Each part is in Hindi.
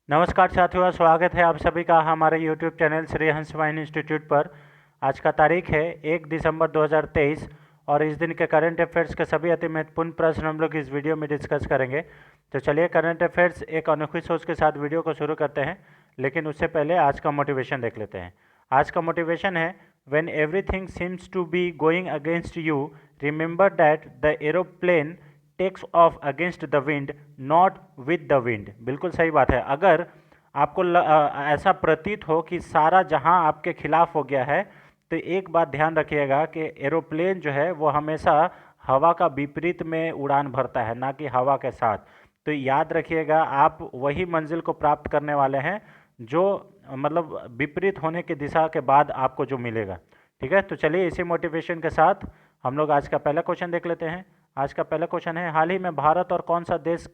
नमस्कार साथियों, स्वागत है आप सभी का हमारे YouTube channel Shri Hans wine institute पर। आज का तारीख है 1 दिसंबर 2023 और इस दिन के करंट अफेयर्स के सभी अति महत्वपूर्ण प्रश्न हम लोग इस वीडियो में डिस्कस करेंगे। तो चलिए करंट अफेयर्स एक अनोखी सोच के साथ वीडियो को शुरू करते हैं, लेकिन उससे पहले आज का मोटिवेशन देख लेते हैं। आज का मोटिवेशन है, when everything seems to be going against you, remember that the aeroplane takes off against the wind, not with the wind. बिल्कुल सही बात है। अगर आपको ऐसा प्रतीत हो कि सारा जहां आपके खिलाफ हो गया है, तो एक बात ध्यान रखिएगा कि एरोप्लेन जो है वो हमेशा हवा का विपरीत में उड़ान भरता है, ना कि हवा के साथ। तो याद रखिएगा, आप वही मंजिल को प्राप्त करने वाले हैं जो मतलब विपरीत होने की दिशा के बाद आपको जो मिलेगा। ठीक है, तो चलिए इसी मोटिवेशन के साथ हम लोग आज का पहला क्वेश्चन देख लेते हैं। आज का पहला क्वेश्चन है, हाल ही में भारत और कौन सा देश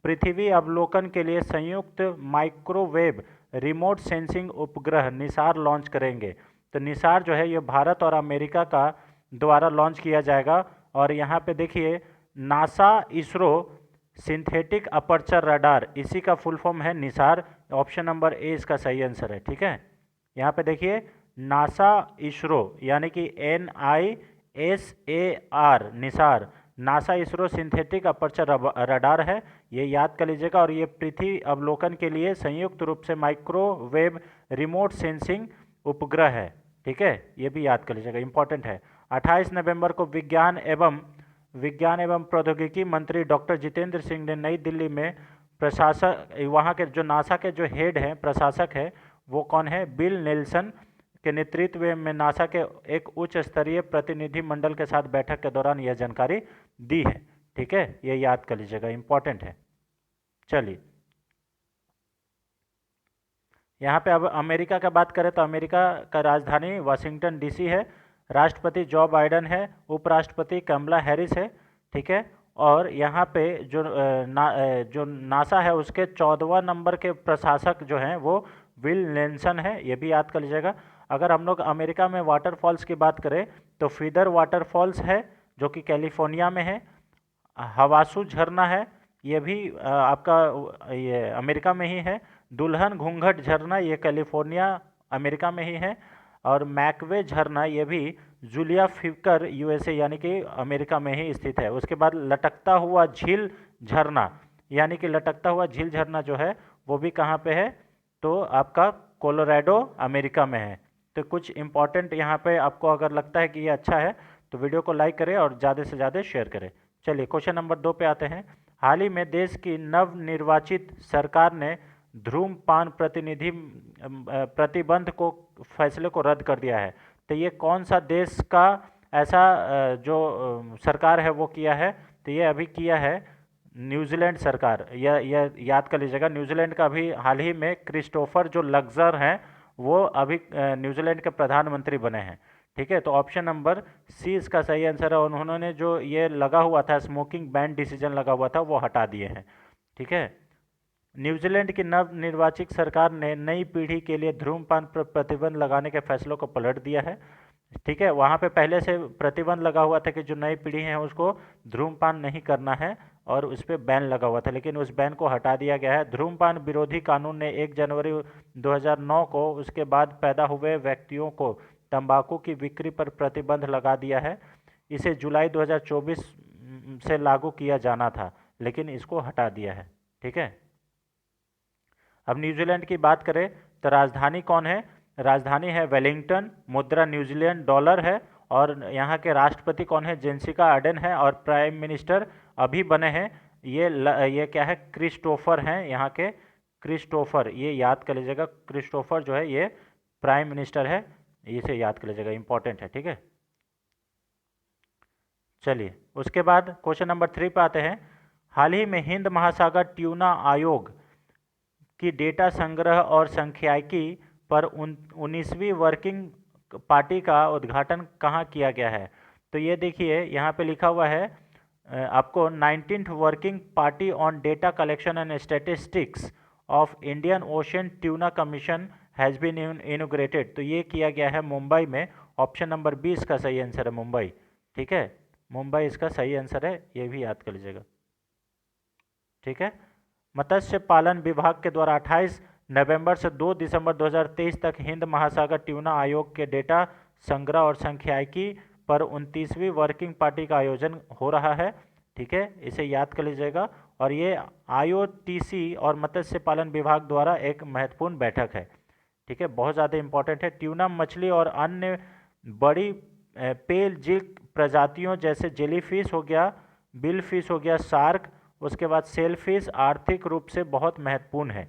पृथ्वी अवलोकन के लिए संयुक्त माइक्रोवेव रिमोट सेंसिंग उपग्रह निसार लॉन्च करेंगे? तो निसार जो है ये भारत और अमेरिका का द्वारा लॉन्च किया जाएगा। और यहाँ पे देखिए, NASA ISRO synthetic aperture radar, इसी का फुल फॉर्म है निसार। ऑप्शन नंबर ए इसका सही आंसर है। ठीक है, यहाँ पे देखिए, नासा इसरो यानी कि NISAR Nisar, NASA ISRO synthetic aperture radar है, ये याद कर लीजिएगा। और ये पृथ्वी अवलोकन के लिए संयुक्त रूप से माइक्रोवेव रिमोट सेंसिंग उपग्रह है। ठीक है, ये भी याद कर लीजिएगा, इंपॉर्टेंट है। 28 नवंबर को विज्ञान एवं प्रौद्योगिकी मंत्री डॉक्टर जितेंद्र सिंह ने नई दिल्ली में प्रशासक, वहाँ के जो नासा के जो हेड हैं, प्रशासक है, वो कौन है? बिल नेल्सन के नेतृत्व में नासा के एक उच्च स्तरीय प्रतिनिधि मंडल के साथ बैठक के दौरान यह जानकारी दी है। ठीक है, ये याद कर लीजिएगा, इंपॉर्टेंट है। चलिए, यहाँ पे अब अमेरिका का बात करें तो अमेरिका का राजधानी वाशिंगटन DC है। राष्ट्रपति जो बाइडन है, उपराष्ट्रपति कमला हैरिस है। ठीक है, और यहाँ पे जो नासा है उसके 14वां नंबर के प्रशासक जो हैं वो विल नेल्सन है, ये भी याद कर लीजिएगा। अगर हम लोग अमेरिका में वाटरफॉल्स की बात करें तो फीदर वाटरफॉल्स है जो कि कैलिफोर्निया में है। हवासू झरना है, ये भी आपका ये अमेरिका में ही है। दुल्हन घूंघट झरना, ये कैलिफोर्निया अमेरिका में ही है। और मैकवे झरना, ये भी जूलिया फिकर USA यानी कि अमेरिका में ही स्थित है। उसके बाद लटकता हुआ झील झरना, यानी कि लटकता हुआ झील झरना जो है वो भी कहाँ पे है? तो आपका कोलोराडो अमेरिका में है। तो कुछ इंपॉर्टेंट यहाँ पे आपको अगर लगता है कि ये अच्छा है तो वीडियो को लाइक करें और ज़्यादा से ज़्यादा शेयर करें। चलिए क्वेश्चन नंबर 2 पे आते हैं। हाल ही में देश की नवनिर्वाचित सरकार ने धूम्रपान प्रतिबंध को फैसले को रद्द कर दिया है। तो ये कौन सा देश का ऐसा जो सरकार है वो किया है? तो ये अभी किया है न्यूजीलैंड सरकार। यह याद कर लीजिएगा, न्यूजीलैंड का अभी हाल ही में क्रिस्टोफर जो लक्सर हैं वो अभी न्यूजीलैंड के प्रधानमंत्री बने हैं। ठीक है, तो ऑप्शन नंबर सी इसका सही आंसर है। उन्होंने जो ये लगा हुआ था स्मोकिंग बैन डिसीजन लगा हुआ था वो हटा दिए हैं। ठीक है, न्यूजीलैंड की नवनिर्वाचित सरकार ने नई पीढ़ी के लिए धूम्रपान पर प्रतिबंध लगाने के फैसलों को पलट दिया है। ठीक है, वहाँ पे पहले से प्रतिबंध लगा हुआ था कि जो नई पीढ़ी है उसको धूम्रपान नहीं करना है और उस पर बैन लगा हुआ था, लेकिन उस बैन को हटा दिया गया है। धूम्रपान विरोधी कानून ने 1 जनवरी 2009 को उसके बाद पैदा हुए व्यक्तियों को तंबाकू की बिक्री पर प्रतिबंध लगा दिया है। इसे जुलाई 2024 से लागू किया जाना था, लेकिन इसको हटा दिया है। ठीक है, अब न्यूजीलैंड की बात करें तो राजधानी कौन है? राजधानी है वेलिंगटन, मुद्रा न्यूजीलैंड डॉलर है। और यहाँ के राष्ट्रपति कौन है? जेसिका आर्डन है। और प्राइम मिनिस्टर अभी बने हैं, ये क्या है? क्रिस्टोफर हैं यहाँ के, क्रिस्टोफर, ये याद कर लीजिएगा। क्रिस्टोफर जो है ये प्राइम मिनिस्टर है, इसे याद कर लीजिएगा, इंपॉर्टेंट है। ठीक है, चलिए उसके बाद क्वेश्चन नंबर 3 पे आते हैं। हाल ही में हिंद महासागर ट्यूना आयोग की डेटा संग्रह और सांख्यिकी पर 19वीं वर्किंग पार्टी का उद्घाटन कहाँ किया गया है? तो ये देखिए यहाँ पे लिखा हुआ है आपको 19th working party on data collection and statistics of Indian Ocean tuna commission has been inaugurated. तो ये किया गया है मुंबई में। ऑप्शन नंबर 20 का सही आंसर है मुंबई। ठीक है, मुंबई इसका सही आंसर है, ये भी याद कर लीजिएगा। ठीक है, मत्स्य पालन विभाग के द्वारा 28 नवंबर से 2 दिसंबर 2023 तक हिंद महासागर ट्यूना आयोग के डेटा संग्रह और सांख्यिकी पर 29वीं वर्किंग पार्टी का आयोजन हो रहा है। ठीक है, इसे याद कर लीजिएगा। और ये IOTC और मत्स्य पालन विभाग द्वारा एक महत्वपूर्ण बैठक है। ठीक है, बहुत ज़्यादा इंपॉर्टेंट है। ट्यूना मछली और अन्य बड़ी पेल झील प्रजातियों जैसे जेलीफिश हो गया, बिल फिश हो गया, शार्क, उसके बाद सेलफिश आर्थिक रूप से बहुत महत्वपूर्ण है,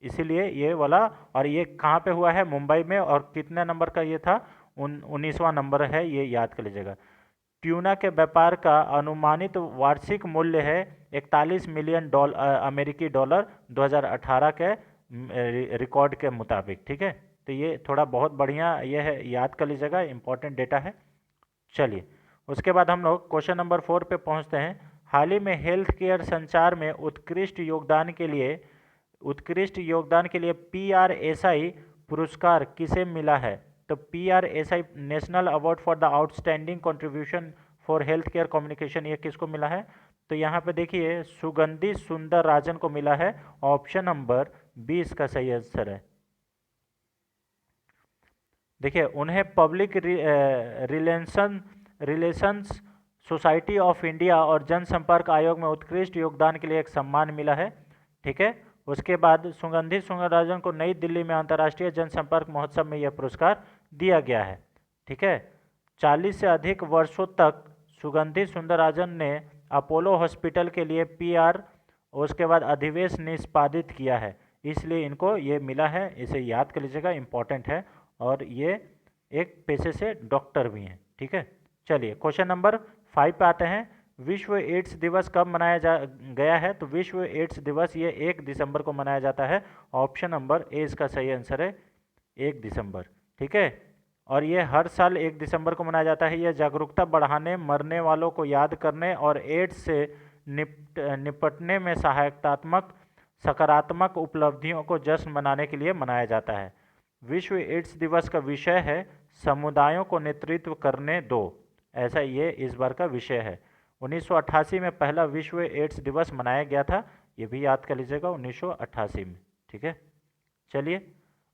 इसीलिए ये वाला। और ये कहाँ पे हुआ है? मुंबई में। और कितने नंबर का ये था? 19वां नंबर है, ये याद कर लीजिएगा। ट्यूना के व्यापार का अनुमानित वार्षिक मूल्य है 41 मिलियन अमेरिकी डॉलर 2018 के रिकॉर्ड के मुताबिक। ठीक है, तो ये थोड़ा बहुत बढ़िया ये है, याद कर लीजिएगा, इंपॉर्टेंट डेटा है। चलिए, उसके बाद हम लोग क्वेश्चन नंबर 4 पे पहुंचते हैं। हाल ही में हेल्थ केयर संचार में उत्कृष्ट योगदान के लिए PRSI पुरस्कार किसे मिला है? तो PRSI national award for the outstanding contribution for health care communication, ये किसको मिला है? तो यहाँ पे देखिए सुगंधि सुंदर राजन को मिला है। ऑप्शन नंबर 20 का सही आंसर है। देखिए, उन्हें public relations society of India और जनसंपर्क आयोग में उत्कृष्ट योगदान के लिए एक सम्मान मिला है। ठीक है, उसके बाद सुगंधि सुंदरराजन को नई दिल्ली में अंतर्राष्ट्रीय जनसंपर्क महोत्सव में यह पुरस्कार दिया गया है। ठीक है, 40 से अधिक वर्षों तक सुगंधि सुंदरराजन ने अपोलो हॉस्पिटल के लिए PR उसके बाद अधिवेश निष्पादित किया है, इसलिए इनको ये मिला है। इसे याद कर लीजिएगा, इंपॉर्टेंट है। और ये एक पेशे से डॉक्टर भी हैं। ठीक है, चलिए क्वेश्चन नंबर 5 पे आते हैं। विश्व एड्स दिवस कब मनाया गया है? तो विश्व एड्स दिवस ये 1 दिसंबर को मनाया जाता है। ऑप्शन नंबर ए इसका सही आंसर है, 1 दिसंबर। ठीक है, और ये हर साल 1 दिसंबर को मनाया जाता है। यह जागरूकता बढ़ाने, मरने वालों को याद करने और एड्स से निपटने में सकारात्मक उपलब्धियों को जश्न मनाने के लिए मनाया जाता है। विश्व एड्स दिवस का विषय है समुदायों को नेतृत्व करने दो, ऐसा ये इस बार का विषय है। 1988 में पहला विश्व एड्स दिवस मनाया गया था, ये भी याद कर लीजिएगा, 1988 में। ठीक है, चलिए,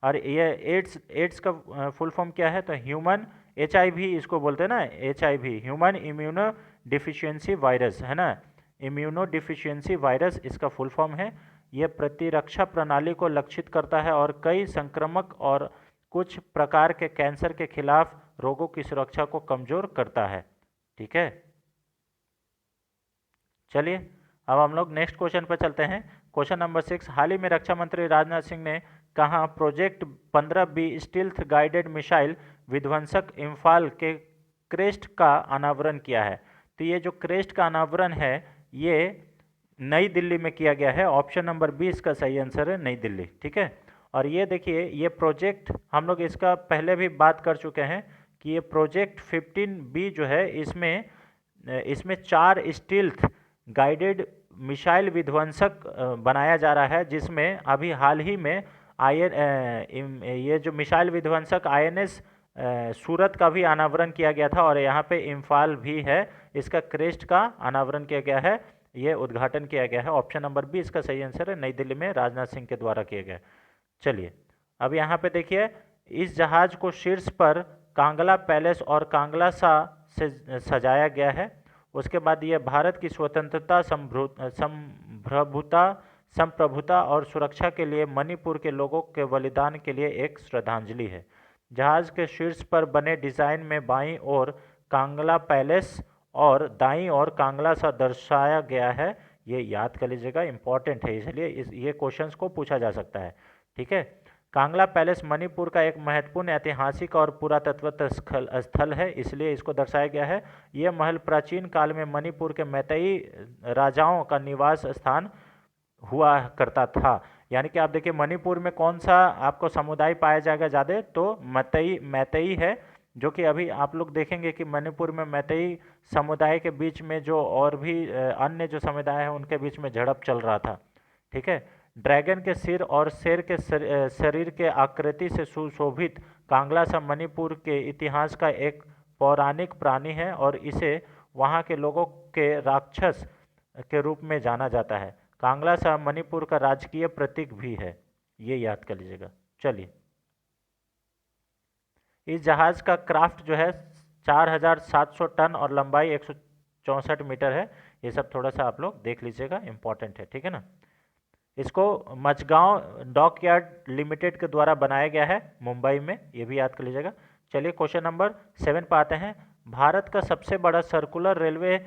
और ये एड्स का फुल फॉर्म क्या है? तो ह्यूमन HIV इसको बोलते हैं ना, HIV human immuno deficiency virus है ना, इम्यूनो डिफिशियंसी वायरस इसका फुल फॉर्म है। यह प्रतिरक्षा प्रणाली को लक्षित करता है और कई संक्रामक और कुछ प्रकार के कैंसर के खिलाफ रोगों की सुरक्षा को कमजोर करता है। ठीक है, चलिए अब हम लोग नेक्स्ट क्वेश्चन पर चलते हैं। क्वेश्चन नंबर 6, हाल ही में रक्षा मंत्री राजनाथ सिंह ने कहा project 15B stealth guided missile विध्वंसक इम्फाल के क्रेस्ट का अनावरण किया है? तो ये जो क्रेस्ट का अनावरण है ये नई दिल्ली में किया गया है। ऑप्शन नंबर 20 का सही आंसर है, नई दिल्ली। ठीक है, और ये देखिए ये प्रोजेक्ट हम लोग इसका पहले भी बात कर चुके हैं कि ये प्रोजेक्ट 15B जो है इसमें 4 स्टील्थ गाइडेड मिसाइल विध्वंसक बनाया जा रहा है, जिसमें अभी हाल ही में ये जो मिसाइल विध्वंसक INS सूरत का भी अनावरण किया गया था और यहाँ पे इम्फाल भी है, इसका क्रेस्ट का अनावरण किया गया है, ये उद्घाटन किया गया है। ऑप्शन नंबर 20 का सही आंसर है, नई दिल्ली में राजनाथ सिंह के द्वारा किया गया। चलिए अब यहाँ पे देखिए, इस जहाज को शीर्ष पर कांगला पैलेस और कांगला सा से सजाया गया है। उसके बाद ये भारत की स्वतंत्रता, संप्रभुता और सुरक्षा के लिए मणिपुर के लोगों के बलिदान के लिए एक श्रद्धांजलि है। जहाज के शीर्ष पर बने डिज़ाइन में बाईं ओर कांगला पैलेस और दाईं ओर कांगला सा दर्शाया गया है। ये याद कर लीजिएगा, इंपॉर्टेंट है, इसलिए ये क्वेश्चंस को पूछा जा सकता है। ठीक है, कांगला पैलेस मणिपुर का एक महत्वपूर्ण ऐतिहासिक और पुरातत्व स्थल है, इसलिए इसको दर्शाया गया है। यह महल प्राचीन काल में मणिपुर के मैतेई राजाओं का निवास स्थान हुआ करता था। यानी कि आप देखिए मणिपुर में कौन सा आपको समुदाय पाया जाएगा ज़्यादा? तो मैतेई है, जो कि अभी आप लोग देखेंगे कि मणिपुर में मैतेई समुदाय के बीच में जो और भी अन्य जो समुदाय है उनके बीच में झड़प चल रहा था। ठीक है, ड्रैगन के सिर और शेर के शरीर के आकृति से सुशोभित कांगला सा मणिपुर के इतिहास का एक पौराणिक प्राणी है और इसे वहाँ के लोगों के राक्षस के रूप में जाना जाता है। कांगला साहब मणिपुर का राजकीय प्रतीक भी है, ये याद कर लीजिएगा। चलिए, इस जहाज का क्राफ्ट जो है 4700 टन और लंबाई 164 मीटर है। ये सब थोड़ा सा आप लोग देख लीजिएगा, इंपॉर्टेंट है, ठीक है ना। इसको मचगांव डॉकयार्ड लिमिटेड के द्वारा बनाया गया है मुंबई में, ये भी याद कर लीजिएगा। चलिए क्वेश्चन नंबर 7 पर आते हैं। भारत का सबसे बड़ा सर्कुलर रेलवे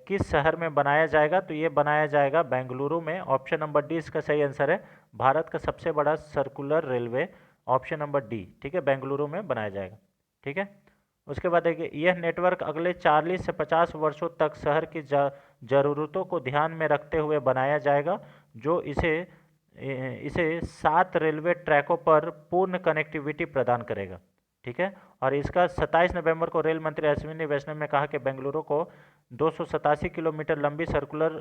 किस शहर में बनाया जाएगा? तो ये बनाया जाएगा बेंगलुरु में। ऑप्शन नंबर डी इसका सही आंसर है। भारत का सबसे बड़ा circular railway option number D, ठीक है, बेंगलुरु में बनाया जाएगा, ठीक है। उसके बाद देखिए, यह नेटवर्क अगले 40 से 50 वर्षों तक शहर की ज़रूरतों को ध्यान में रखते हुए बनाया जाएगा, जो इसे 7 रेलवे ट्रैकों पर पूर्ण कनेक्टिविटी प्रदान करेगा, ठीक है। और इसका 27 नवंबर को रेल मंत्री अश्विनी वैष्णव ने कहा कि बेंगलुरु को 287 किलोमीटर लंबी सर्कुलर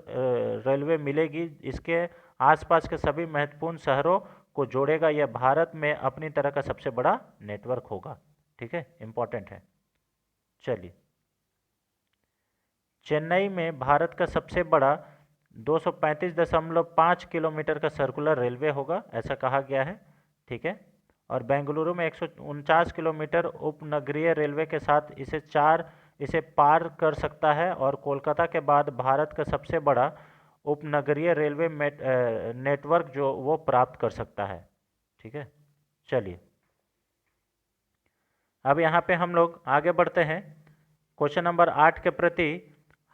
रेलवे मिलेगी। इसके आसपास के सभी महत्वपूर्ण शहरों को जोड़ेगा। यह भारत में अपनी तरह का सबसे बड़ा नेटवर्क होगा, ठीक है, इंपॉर्टेंट है। चलिए, चेन्नई में भारत का सबसे बड़ा 235.5 किलोमीटर का सर्कुलर रेलवे होगा, ऐसा कहा गया है, ठीक है। और बेंगलुरु में 149 किलोमीटर उपनगरीय रेलवे के साथ इसे पार कर सकता है। और कोलकाता के बाद भारत का सबसे बड़ा उपनगरीय रेलवे नेटवर्क जो वो प्राप्त कर सकता है, ठीक है। चलिए, अब यहाँ पे हम लोग आगे बढ़ते हैं क्वेश्चन नंबर 8 के प्रति।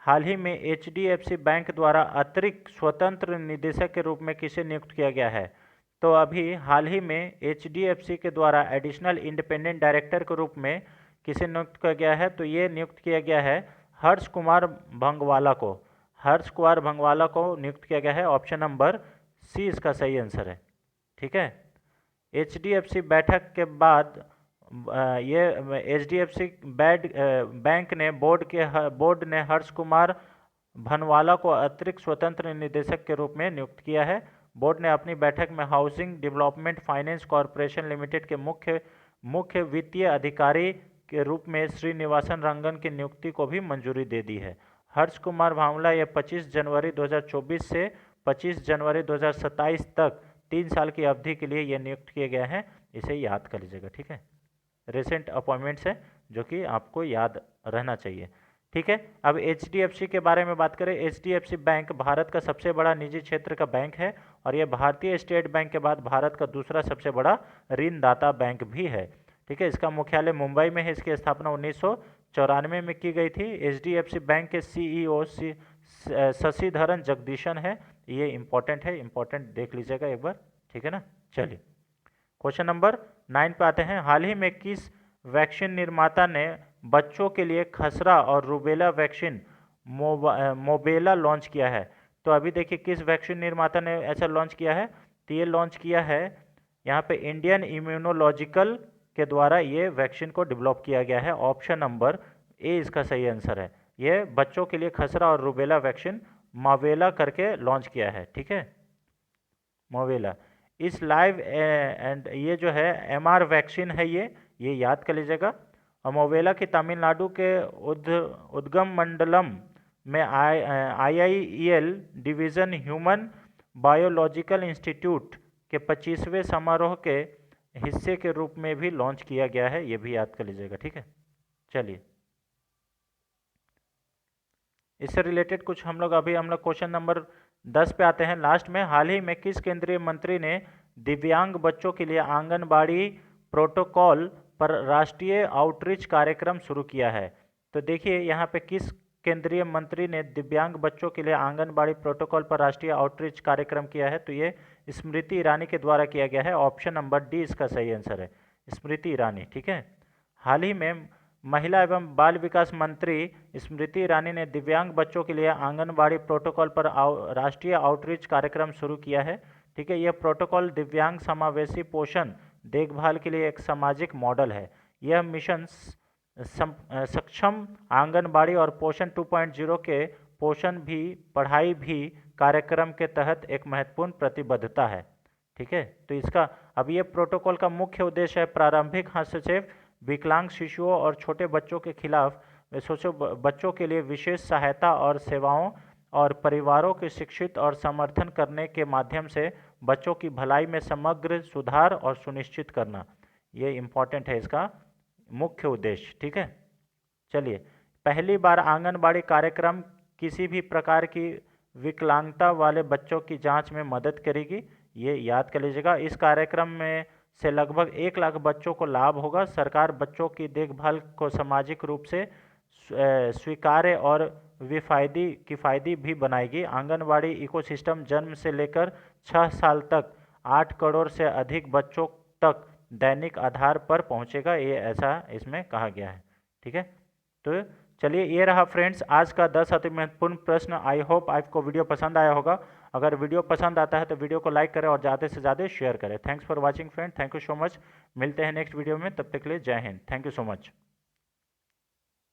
हाल ही में HDFC बैंक द्वारा अतिरिक्त स्वतंत्र निदेशक के रूप में किसे नियुक्त किया गया है? तो अभी हाल ही में HDFC के द्वारा एडिशनल इंडिपेंडेंट डायरेक्टर के रूप में किसे नियुक्त किया गया है? तो ये नियुक्त किया गया है हर्ष कुमार भंगवाला को। हर्ष कुमार भंगवाला को नियुक्त किया गया है। ऑप्शन नंबर सी इसका सही आंसर है, ठीक है। HDFC बैठक के बाद ये HDFC बैंक ने बोर्ड ने हर्ष कुमार भनवाला को अतिरिक्त स्वतंत्र निदेशक के रूप में नियुक्त किया है। बोर्ड ने अपनी बैठक में housing development finance corporation limited के मुख्य वित्तीय अधिकारी के रूप में श्रीनिवासन रंगन की नियुक्ति को भी मंजूरी दे दी है। हर्ष कुमार भावला ये 25 जनवरी 2024 से 25 जनवरी 2027 तक 3 साल की अवधि के लिए ये नियुक्त किए गए हैं। इसे याद कर लीजिएगा, ठीक है। रिसेंट अपॉइंटमेंट्स है जो कि आपको याद रहना चाहिए, ठीक है। अब HDFC के बारे में बात करें। HDFC बैंक भारत का सबसे बड़ा निजी क्षेत्र का बैंक है और यह भारतीय स्टेट बैंक के बाद भारत का दूसरा सबसे बड़ा ऋणदाता बैंक भी है, ठीक है। इसका मुख्यालय मुंबई में है। इसकी स्थापना 1994 में की गई थी। HDFC बैंक के CEO शशिधरन जगदीशन है। ये इंपॉर्टेंट है, इंपॉर्टेंट देख लीजिएगा एक बार, ठीक है ना। चलिए, क्वेश्चन नंबर 9 पे आते हैं। हाल ही में किस वैक्सीन निर्माता ने बच्चों के लिए खसरा और रूबेला वैक्सीन मोबेला लॉन्च किया है? तो अभी देखिए, किस वैक्सीन निर्माता ने ऐसा लॉन्च किया है? तो ये लॉन्च किया है यहाँ पे इंडियन इम्यूनोलॉजिकल के द्वारा ये वैक्सीन को डेवलप किया गया है। ऑप्शन नंबर ए इसका सही आंसर है। ये बच्चों के लिए खसरा और रूबेला वैक्सीन मोबेला करके लॉन्च किया है, ठीक है, मोबेला। इस लाइव एंड ये जो है MR वैक्सीन है, ये याद कर लीजिएगा। और मोबेला की तमिलनाडु के उद्गम मंडलम में IIEL division human biological institute के 25वें समारोह के हिस्से के रूप में भी लॉन्च किया गया है। ये भी याद कर लीजिएगा, ठीक है। चलिए, इससे रिलेटेड कुछ हम लोग क्वेश्चन नंबर 10 पे आते हैं लास्ट में। हाल ही में किस केंद्रीय मंत्री ने दिव्यांग बच्चों के लिए आंगनबाड़ी प्रोटोकॉल पर राष्ट्रीय आउटरीच कार्यक्रम शुरू किया है? तो देखिए, यहाँ पे किस केंद्रीय मंत्री ने दिव्यांग बच्चों के लिए आंगनबाड़ी प्रोटोकॉल पर राष्ट्रीय आउटरीच कार्यक्रम किया है? तो ये स्मृति ईरानी के द्वारा किया गया है। ऑप्शन नंबर डी इसका सही आंसर है, स्मृति ईरानी, ठीक है। हाल ही में महिला एवं बाल विकास मंत्री स्मृति ईरानी ने दिव्यांग बच्चों के लिए आंगनबाड़ी प्रोटोकॉल पर राष्ट्रीय आउटरीच कार्यक्रम शुरू किया है, ठीक है। यह प्रोटोकॉल दिव्यांग समावेशी पोषण देखभाल के लिए एक सामाजिक मॉडल है। यह मिशन सक्षम आंगनबाड़ी और पोषण 2.0 के पोषण भी पढ़ाई भी कार्यक्रम के तहत एक महत्वपूर्ण प्रतिबद्धता है, ठीक है। तो इसका अब ये प्रोटोकॉल का मुख्य उद्देश्य है प्रारंभिक हस्तक्षेप, विकलांग शिशुओं और छोटे बच्चों के खिलाफ बच्चों के लिए विशेष सहायता और सेवाओं और परिवारों के शिक्षित और समर्थन करने के माध्यम से बच्चों की भलाई में समग्र सुधार और सुनिश्चित करना, ये इम्पॉर्टेंट है इसका मुख्य उद्देश्य। ठीक है, चलिए, पहली बार आंगनबाड़ी कार्यक्रम किसी भी प्रकार की विकलांगता वाले बच्चों की जांच में मदद करेगी, ये याद कर लीजिएगा। इस कार्यक्रम में से लगभग 1 लाख बच्चों को लाभ होगा। सरकार बच्चों की देखभाल को सामाजिक रूप से स्वीकार्य और किफ़ायती भी बनाएगी। आंगनबाड़ी इकोसिस्टम जन्म से लेकर 6 साल तक 8 करोड़ से अधिक बच्चों तक दैनिक आधार पर पहुंचेगा, ये ऐसा इसमें कहा गया है। ठीक है, तो चलिए, ये रहा फ्रेंड्स आज का 10 अति महत्वपूर्ण प्रश्न। आई होप आपको वीडियो पसंद आया होगा। अगर वीडियो पसंद आता है तो वीडियो को लाइक करें और ज़्यादा से ज़्यादा शेयर करें। Thanks for watching friend, thank you so much. मिलते हैं नेक्स्ट वीडियो में, तब तक के लिए जय Hind, thank you so much.